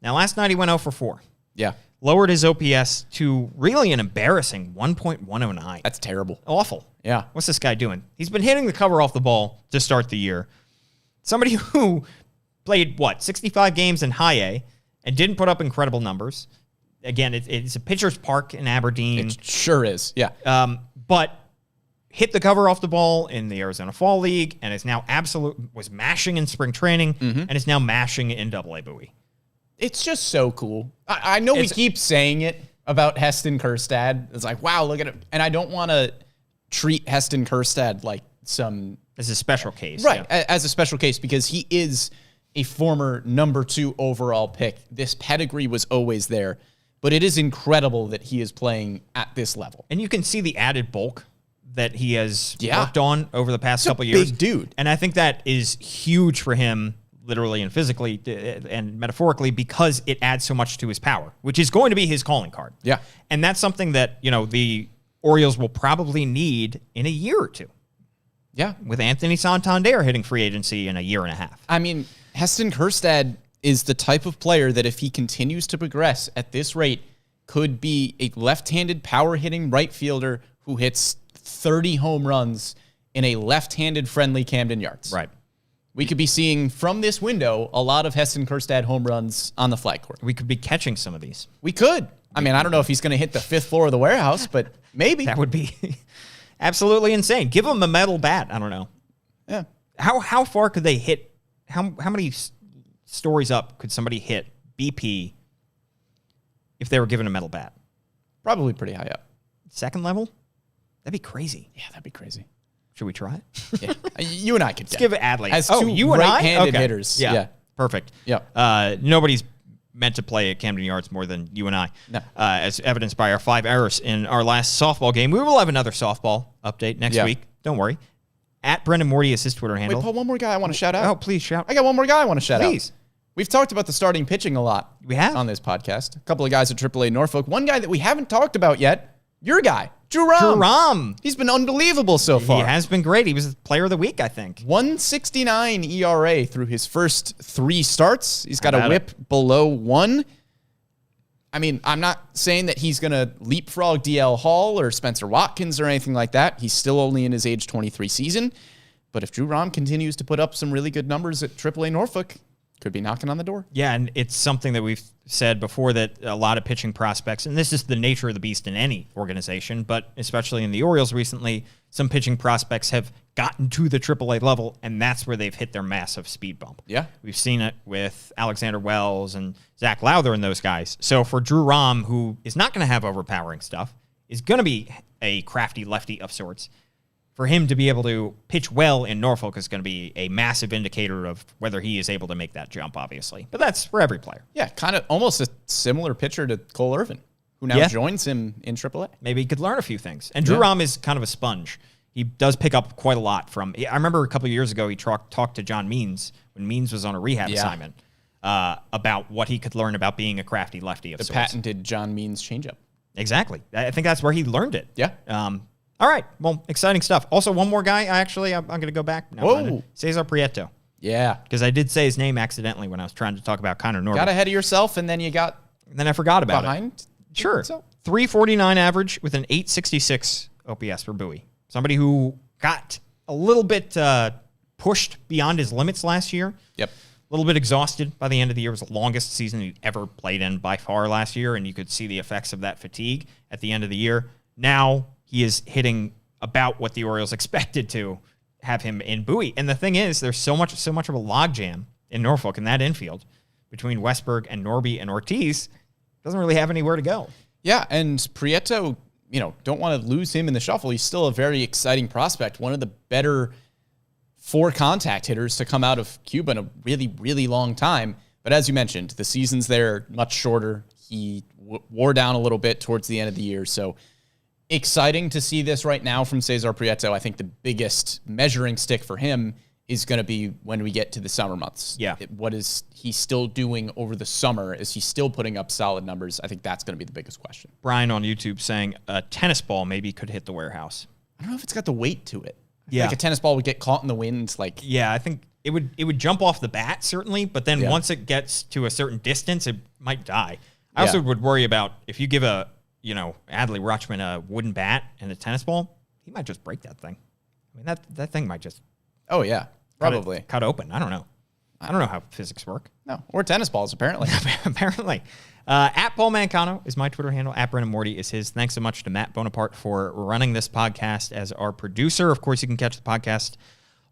Now, last night he went 0 for 4. Yeah. Lowered his OPS to really an embarrassing 1.109. That's terrible. Awful. Yeah. What's this guy doing? He's been hitting the cover off the ball to start the year. Somebody who played, 65 games in high A and didn't put up incredible numbers. Again, it's a pitcher's park in Aberdeen. It sure is. Yeah. But hit the cover off the ball in the Arizona Fall League and is now was mashing in spring training and is now mashing in AA Bowie. It's just so cool. I know we keep saying it about Heston Kjerstad. It's like, wow, look at it. And I don't want to treat Heston Kjerstad like some... As a special case. Right, yeah. as a special case, because he is a former number 2 overall pick. This pedigree was always there. But it is incredible that he is playing at this level. And you can see the added bulk that he has worked on over the past couple years. Big dude. And I think that is huge for him, literally and physically and metaphorically, because it adds so much to his power, which is going to be his calling card. Yeah. And that's something that, the Orioles will probably need in a year or two. Yeah. With Anthony Santander hitting free agency in a year and a half. I mean, Heston Kjerstad is the type of player that if he continues to progress at this rate, could be a left-handed power-hitting right fielder who hits 30 home runs in a left-handed friendly Camden Yards. Right. We could be seeing from this window a lot of Heston Kjerstad home runs on the flag court. We could be catching some of these. We could. I mean, I don't know if he's going to hit the 5th floor of the warehouse, but maybe. That would be absolutely insane. Give him a metal bat. I don't know. Yeah. How far could they hit? How many stories up could somebody hit BP if they were given a metal bat? Probably pretty high up. Second level? That'd be crazy. Yeah, that'd be crazy. Should we try it? Yeah. You and I could Let's give it Adley. As two you and right-handed hitters. Yeah. Perfect. Yeah. Nobody's meant to play at Camden Yards more than you and I. No. As evidenced by our 5 errors in our last softball game. We will have another softball update next week. Don't worry. At Brendan Morty is his Twitter handle. Wait, Paul, one more guy I want to shout out. Oh, please shout. I got one more guy I want to shout out. Please. We've talked about the starting pitching a lot. We have. On this podcast. A couple of guys at AAA Norfolk. One guy that we haven't talked about yet, your guy, Drew Rom. Drew Rom. He's been unbelievable so far. He has been great. He was player of the week, I think. 169 ERA through his first 3 starts. He's got a whip below 1. I mean, I'm not saying that he's going to leapfrog DL Hall or Spencer Watkins or anything like that. He's still only in his age 23 season. But if Drew Rom continues to put up some really good numbers at AAA Norfolk, could be knocking on the door. Yeah, and it's something that we've said before that a lot of pitching prospects, and this is the nature of the beast in any organization, but especially in the Orioles recently, some pitching prospects have gotten to the AAA level, and that's where they've hit their massive speed bump. Yeah. We've seen it with Alexander Wells and Zach Lowther and those guys. So for Drew Rom, who is not going to have overpowering stuff, is going to be a crafty lefty of sorts, for him to be able to pitch well in Norfolk is going to be a massive indicator of whether he is able to make that jump, obviously. But that's for every player. Yeah, kind of almost a similar pitcher to Cole Irvin, who now joins him in AAA. Maybe he could learn a few things. And Drew Rom is kind of a sponge. He does pick up quite a lot from... I remember a couple of years ago, he talked to John Means when Means was on a rehab assignment about what he could learn about being a crafty lefty of sorts. The patented John Means changeup. Exactly. I think that's where he learned it. Yeah. All right. Well, exciting stuff. Also, one more guy. I'm going to go back now. Whoa. Cesar Prieto. Yeah. Because I did say his name accidentally when I was trying to talk about Connor Norton. Got ahead of yourself, and then you got... And then I forgot about behind? it. Sure. 349 average with an 866 OPS for Bowie. Somebody who got a little bit pushed beyond his limits last year. Yep. A little bit exhausted by the end of the year. It was the longest season he'd ever played in by far last year, and you could see the effects of that fatigue at the end of the year. Now he is hitting about what the Orioles expected to have him in Bowie. And the thing is, there's so much of a logjam in Norfolk in that infield between Westberg and Norby and Ortiz. Doesn't really have anywhere to go. Yeah, and Prieto, don't want to lose him in the shuffle. He's still a very exciting prospect. One of the better 4 contact hitters to come out of Cuba in a really, really long time. But as you mentioned, the seasons there much shorter. He wore down a little bit towards the end of the year. So exciting to see this right now from Cesar Prieto. I think the biggest measuring stick for him is going to be when we get to the summer months. Yeah. What is he still doing over the summer? Is he still putting up solid numbers? I think that's going to be the biggest question. Brian on YouTube saying a tennis ball maybe could hit the warehouse. I don't know if it's got the weight to it. Yeah. Like a tennis ball would get caught in the wind. Yeah, I think it would jump off the bat, certainly, but then once it gets to a certain distance, it might die. I also would worry about if you give Adley Rutschman a wooden bat and a tennis ball, he might just break that thing. I mean, that thing might just... Oh, yeah. Probably. Cut open. I don't know. I don't know how physics work. No. Or tennis balls, apparently. Apparently. At Paul Mancano is my Twitter handle. At Brennan Morty is his. Thanks so much to Matt Bonaparte for running this podcast as our producer. Of course, you can catch the podcast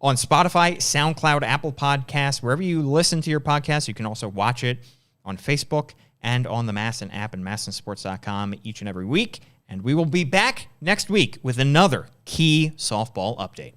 on Spotify, SoundCloud, Apple Podcasts, wherever you listen to your podcast. You can also watch it on Facebook and on the MASN app and MASNsports.com each and every week. And we will be back next week with another key softball update.